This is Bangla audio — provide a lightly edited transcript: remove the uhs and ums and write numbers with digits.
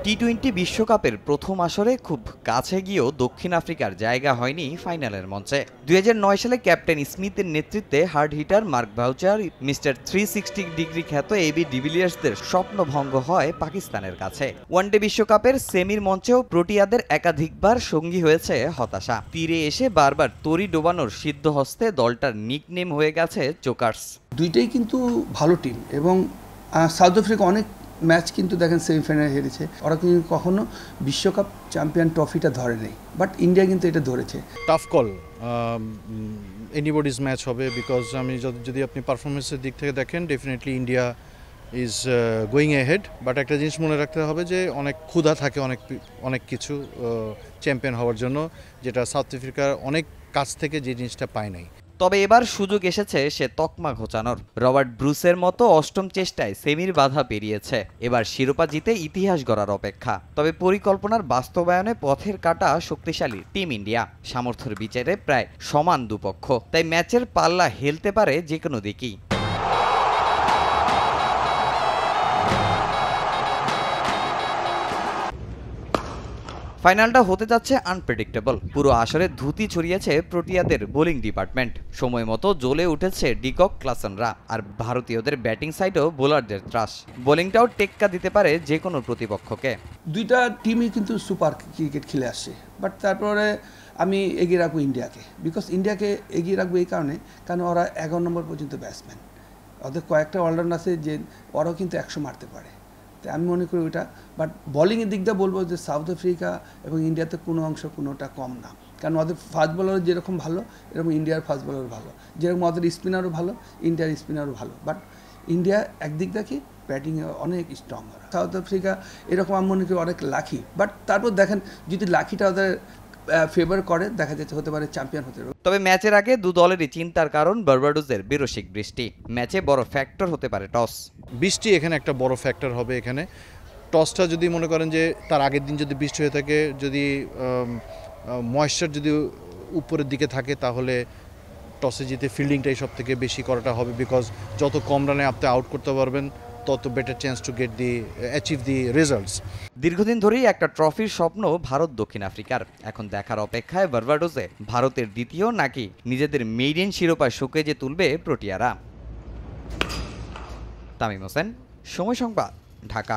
টি-20 বিশ্বকাপের প্রথম আসরে খুব কাছে গিয়েও দক্ষিণ আফ্রিকার জায়গা হয়নি ফাইনালের মঞ্চে। ২০০৯ সালে ক্যাপ্টেন স্মিথের নেতৃত্বে hard hitter mark voucher, mister 360 degree খ্যাত এবি ডিভিলিয়ার্সদের স্বপ্নভঙ্গ হয় পাকিস্তানের কাছে। ওয়ানডে বিশ্বকাপের সেমির মঞ্চেও প্রোটিয়াদের একাধিকবার সঙ্গী হয়েছে হতাশা। তীরে এসে বারবার তরি ডোবানোর সিদ্ধহস্তে দলটার নিকনেম হয়ে গেছে জোকার্স। দুইটাই কিন্তু ভালো টিম এবং সাউথ আফ্রিকা অনেক ম্যাচ কিন্তু দেখেন সেমিফাইনালে হেরেছে। ওরা কিন্তু কখনো বিশ্বকাপ চ্যাম্পিয়ন ট্রফিটা ধরে নেই, বাট ইন্ডিয়া কিন্তু এটা ধরেছে। টাফ কল এনিবডিজ ম্যাচ হবে, বিকজ আমি যদি আপনি পারফরমেন্সের দিক থেকে দেখেন definitely India is going ahead. But একটা জিনিস মনে রাখতে হবে যে অনেক ক্ষুধা থাকে অনেক কিছু চ্যাম্পিয়ন হওয়ার জন্য, যেটা সাউথ আফ্রিকার অনেক কাছ থেকে যে জিনিসটা পায় নাই। তবে এবার সুযোগ এসেছে সে তকমা ঘোচানোর। রবার্ট ব্রুসের মতো অষ্টম চেষ্টায় সেমির বাধা পেরিয়েছে। এবার শিরোপা জিতে ইতিহাস গড়ার অপেক্ষা। তবে পরিকল্পনার বাস্তবায়নে পথের কাটা শক্তিশালী টিম ইন্ডিয়া। সামর্থ্যের বিচারে প্রায় সমান দুপক্ষ, তাই ম্যাচের পাল্লা হেলতে পারে যে কোনো দিকেই। ফাইনালটা হতে যাচ্ছে আনপ্রেডিক্টেবল। পুরো আসরে ধুতি ছড়িয়েছে প্রোটিয়াদের বোলিং ডিপার্টমেন্ট। সময় মতো জ্বলে উঠেছে ডিকক ক্লাসনরা, আর ভারতীয়দের ব্যাটিং সাইডেও বোলারদের ত্রাস। বোলিংটাও টেক্কা দিতে পারে যে কোনো প্রতিপক্ষকে। দুইটা টিমই কিন্তু সুপার ক্রিকেট খেলে আসছে, বাট তারপরে আমি এগিয়ে রাখবো ইন্ডিয়াকে। বিকজ ইন্ডিয়াকে এগিয়ে রাখবো এই কারণ ওরা 11 নম্বর পর্যন্ত ব্যাটসম্যান। ওদের কয়েকটা অলরাউন্ড আছে যে ওরাও কিন্তু 100 মারতে পারে। আমি মনে করি ওইটা, বাট বোলিংয়ের দিক দিয়ে বলবো যে সাউথ আফ্রিকা এবং ইন্ডিয়াতে কোনোটা কম না। কারণ ওদের ফাস্ট বোলার যেরকম ভালো, এরকম ইন্ডিয়ার ফাস্ট বোলার ভালো। যেরকম ওদের স্পিনারও ভালো, ইন্ডিয়ার স্পিনারও ভালো। বাট ইন্ডিয়া একদিক দেখি ব্যাটিংয়ে অনেক স্ট্রং। সাউথ আফ্রিকা এরকম আমি মনে করি অনেক লাকি, বাট তারপর দেখেন যদি লাকিটা ওদের ফেভার করে, দেখা যাচ্ছে হতে পারে চ্যাম্পিয়ন হতে পারে। তবে ম্যাচের আগে দু দলেরই চিন্তার কারণ বার্বাডোসের বিরসিক বৃষ্টি। ম্যাচে বড় ফ্যাক্টর হতে পারে টস। বৃষ্টি এখানে একটা বড় ফ্যাক্টর হবে। এখানে টসটা যদি মনে করেন যে তার আগের দিন যদি বৃষ্টি হয়ে থাকে, যদি ময়েশ্চার যদি উপরের দিকে থাকে, তাহলে টসে জিতে ফিল্ডিংটাই সব থেকে বেশি করাটা হবে। বিকজ যত কম রানে আপনি আউট করতে পারবেন, তত better chance to get achieve the results. দীর্ঘদিন ধরেই একটা ট্রফির স্বপ্ন ভারত দক্ষিণ আফ্রিকার। এখন দেখার অপেক্ষায় বার্বাডোসে ভারতের দ্বিতীয় নাকি নিজেদের মেইডেন শিরোপা শোকেজে তুলবে প্রোটিয়ারা। তামিম হোসেন, সময় সংবাদ, ঢাকা।